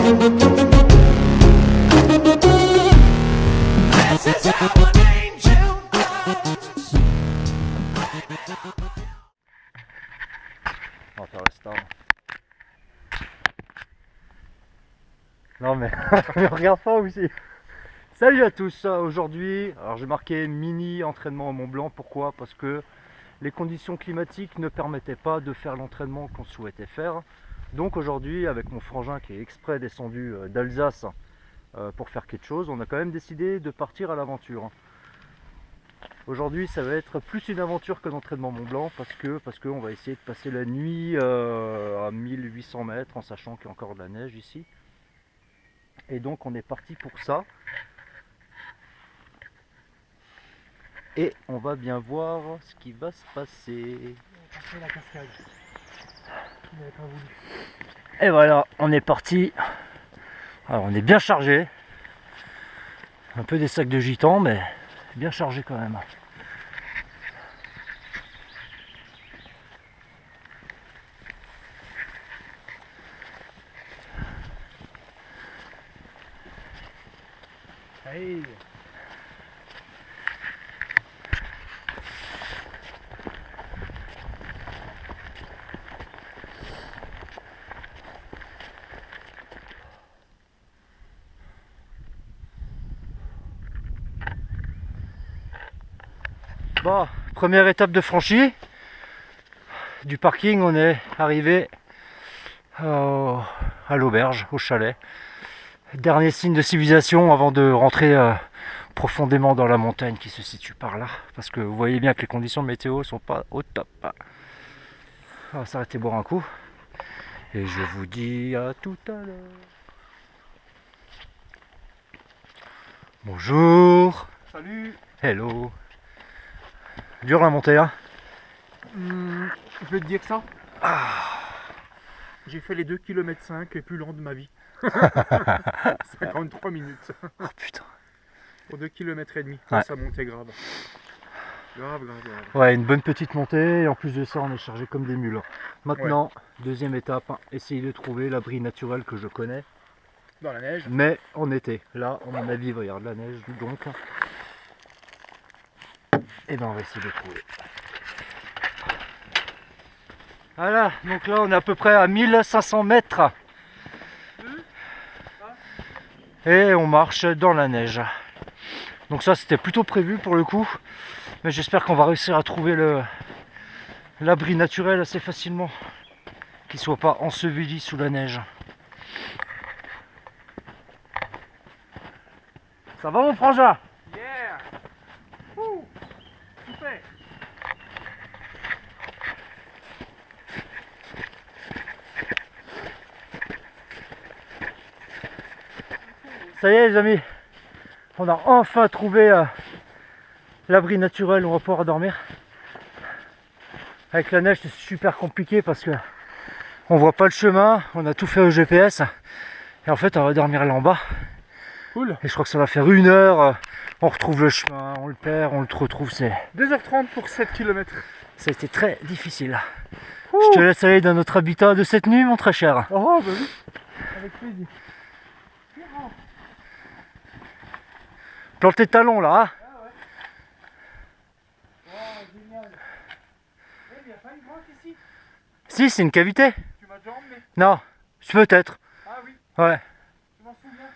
On va faire le star. Non mais, mais regarde pas aussi. Salut à tous, aujourd'hui, alors j'ai marqué mini entraînement au Mont Blanc. Pourquoi? Parce que les conditions climatiques ne permettaient pas de faire l'entraînement qu'on souhaitait faire. Donc aujourd'hui, avec mon frangin qui est exprès descendu d'Alsace pour faire quelque chose, on a quand même décidé de partir à l'aventure. Aujourd'hui, ça va être plus une aventure que d'entraînement Mont Blanc parce qu'on va essayer de passer la nuit à 1800 mètres en sachant qu'il y a encore de la neige ici. Et donc on est parti pour ça. Et on va bien voir ce qui va se passer. On la cascade. Il n'avait pas voulu. Et voilà, on est parti. Alors on est bien chargé. Un peu des sacs de gitans, mais bien chargé quand même. Hey. Bon, première étape de franchie. Du parking, on est arrivé à l'auberge, au chalet. Dernier signe de civilisation avant de rentrer profondément dans la montagne qui se situe par là. Parce que vous voyez bien que les conditions de météo sont pas au top. On va s'arrêter boire un coup. Et je vous dis à tout à l'heure. Bonjour. Salut. Hello. Dur la montée, hein? Je vais te dire ça. J'ai fait les 2,5 km les plus longs de ma vie. 53 minutes. Oh putain. Pour 2,5 km. Ouais. Ça montait grave. Grave. Ouais, une bonne petite montée. Et en plus de ça, on est chargé comme des mules. Maintenant, deuxième étape, essayer de trouver l'abri naturel que je connais. Dans la neige. Mais en été. Là, à mon avis, il va y avoir de la neige. Donc, et ben on va essayer de trouver. Voilà, donc là on est à peu près à 1500 mètres. Et on marche dans la neige. Donc ça c'était plutôt prévu pour le coup. Mais j'espère qu'on va réussir à trouver l'abri naturel assez facilement. Qu'il ne soit pas enseveli sous la neige. Ça va mon frangin? Yeah. Super. Ça y est les amis, on a enfin trouvé l'abri naturel où on va pouvoir dormir. Avec la neige c'est super compliqué parce que on voit pas le chemin, on a tout fait au GPS et en fait on va dormir là en bas. Cool. Et je crois que ça va faire 1 heure, on retrouve le chemin, on le perd, on le retrouve, 2h30 pour 7 km. ça a été très difficile. Je te laisse aller dans notre habitat de cette nuit mon très cher. Oh bah oui. Avec plaisir. Plante tes talons là, hein. Oh génial. Il n'y a pas une grotte ici. Si c'est une cavité. Tu m'as déjà emmené. Non, peut-être. Ah oui. Ouais. Je m'en souviens.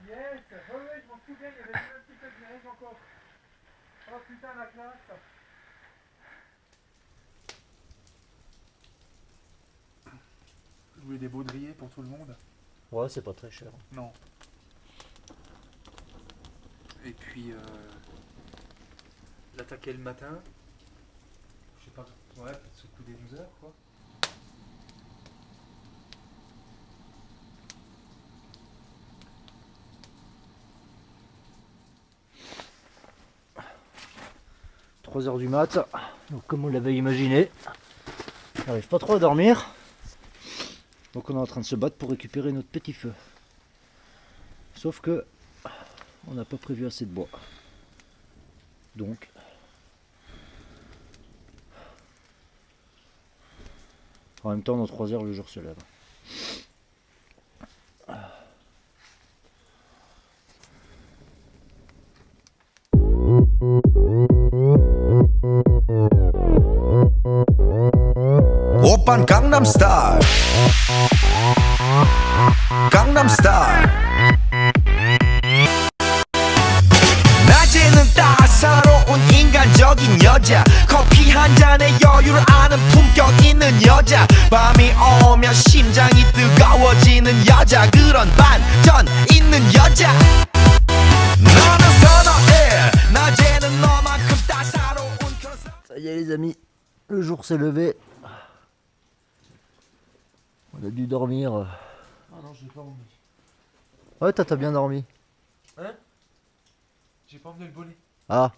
Yes, ouais, je m'en souviens, il y avait même un petit peu de neige encore. Oh putain, la classe. Je voulais des baudriers pour tout le monde. Ouais, c'est pas très cher. Non. Et puis, l'attaquer le matin. Je sais pas, ouais, peut-être sur le coup des 12h, quoi. « 3h du mat, donc comme on l'avait imaginé, on n'arrive pas trop à dormir, donc on est en train de se battre pour récupérer notre petit feu. Sauf que on n'a pas prévu assez de bois, donc en même temps dans 3 heures le jour se lève. 오빤 강남스타일 강남스타일 낮에는 따사로운 인간적인 여자 커피 한 잔에 여유를 아는 품격 있는 여자 밤이 오면 심장이 뜨거워지는 여자 그런 반전 있는 여자 너는 선호해 낮에는 너만큼 따사로운 그런 Ça y est les amis, le jour s'est levé. On a dû dormir. Ah non, j'ai pas emmené. Ouais, t'as bien dormi. Hein? J'ai pas emmené le bonnet. Ah,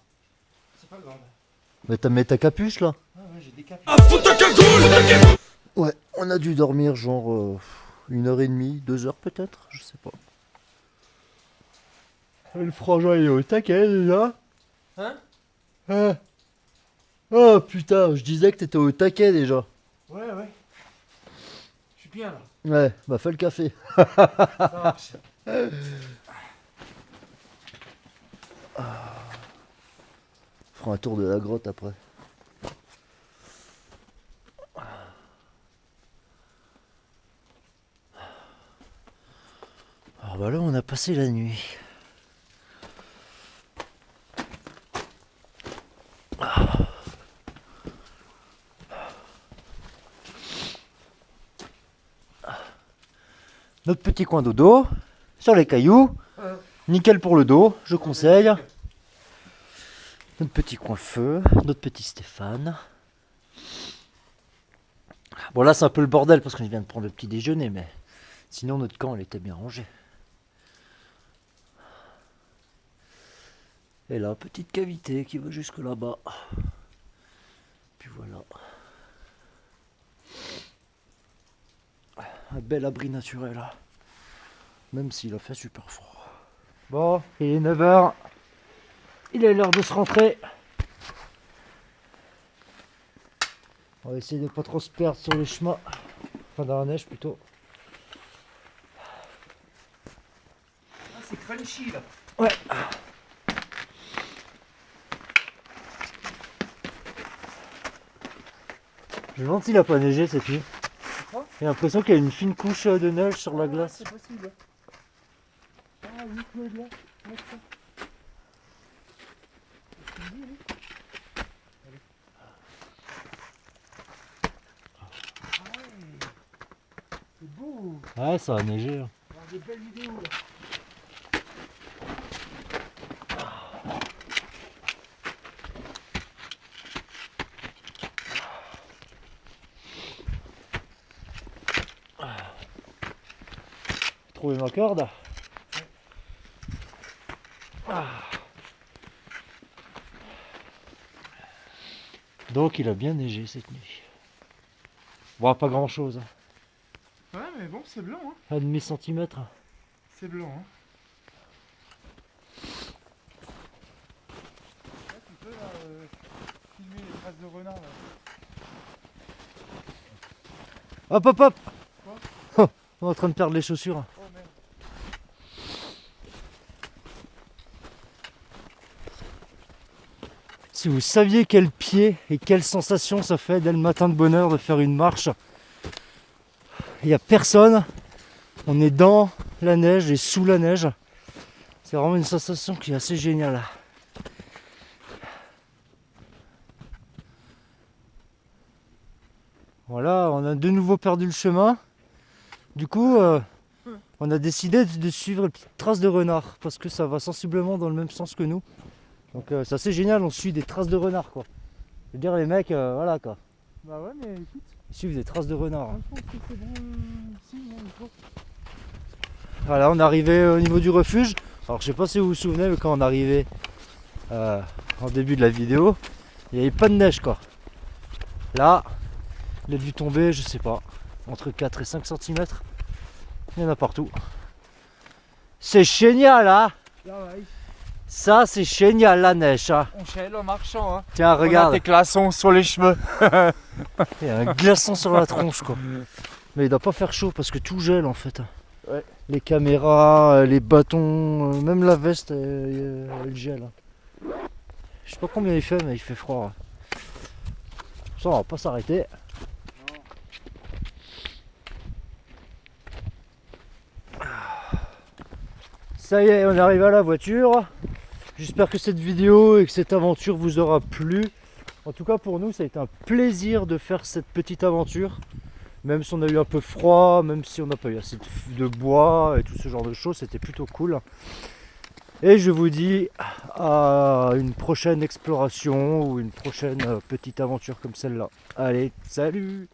C'est pas grave. mais t'as mis ta capuche là? Ah ouais, j'ai des capes. Ouais, on a dû dormir genre 1h30, 2h peut-être, je sais pas. Le frangin il est au taquet déjà. Hein? Ah. Oh putain, je disais que t'étais au taquet déjà. Ouais, ouais. Je suis bien là. Ouais, bah fais le café. Ça marche. On fera un tour de la grotte après. Alors bah là on a passé la nuit. Notre petit coin dodo, sur les cailloux, nickel pour le dos, je conseille. Notre petit coin feu, notre petit Stéphane. Bon là c'est un peu le bordel parce qu'on vient de prendre le petit déjeuner, mais sinon notre camp il était bien rangé. Et là, petite cavité qui va jusque là-bas. Puis voilà. Un bel abri naturel. Même s'il a fait super froid. Bon, il est 9h. Il est l'heure de se rentrer. On va essayer de pas trop se perdre sur les chemins. Enfin dans la neige plutôt. Ah, c'est crunchy là. Ouais. Je me demande s'il a pas neigé cette nuit. Quoi? J'ai l'impression qu'il y a une fine couche de neige sur la glace. C'est possible. Ah oui, Claude là. Mets ça. Ah ouais. C'est beau. Ouais, ça a neigé. On va avoir des belles vidéos là. Trouver ma corde. Ah. Donc il a bien neigé cette nuit. Bon, pas grand chose. Ouais, mais bon, c'est blanc, hein. Un demi-centimètre. C'est blanc, hein. Ouais, tu peux là, filmer les traces de renard là. Hop hop hop. Quoi? Oh, on est en train de perdre les chaussures. Oh merde. Si vous saviez quel pied et quelle sensation ça fait dès le matin de bonne heure de faire une marche. Il n'y a personne. On est dans la neige et sous la neige. C'est vraiment une sensation qui est assez géniale. Voilà, on a de nouveau perdu le chemin. Du coup, on a décidé de suivre les petites traces de renard parce que ça va sensiblement dans le même sens que nous. Donc c'est assez génial, on suit des traces de renard quoi. Je veux dire les mecs, voilà quoi. Bah ouais, mais écoute, Ils suivent des traces de renard. je pense que c'est bon. Si, non, il faut. Voilà, on est arrivé au niveau du refuge. Alors je sais pas si vous vous souvenez, mais quand on est arrivé en début de la vidéo, il n'y avait pas de neige quoi. Là, il a dû tomber, je sais pas, entre 4 et 5 cm. Il y en a partout. C'est génial hein. Là, ouais. Ça c'est génial la neige hein. On chèle en marchant, hein. Tiens On a regarde, tes glaçons sur les cheveux. il y a un glaçon sur la tronche quoi. Mais il doit pas faire chaud parce que tout gèle en fait. Ouais. Les caméras, les bâtons, même la veste, elle gèle. Je sais pas combien il fait, mais il fait froid. Ça, on va pas s'arrêter. Ça y est, on arrive à la voiture. J'espère que cette vidéo et que cette aventure vous aura plu. En tout cas pour nous, ça a été un plaisir de faire cette petite aventure. Même si on a eu un peu froid, même si on n'a pas eu assez de bois et tout ce genre de choses, c'était plutôt cool. Et je vous dis à une prochaine exploration ou une prochaine petite aventure comme celle-là. Allez, salut!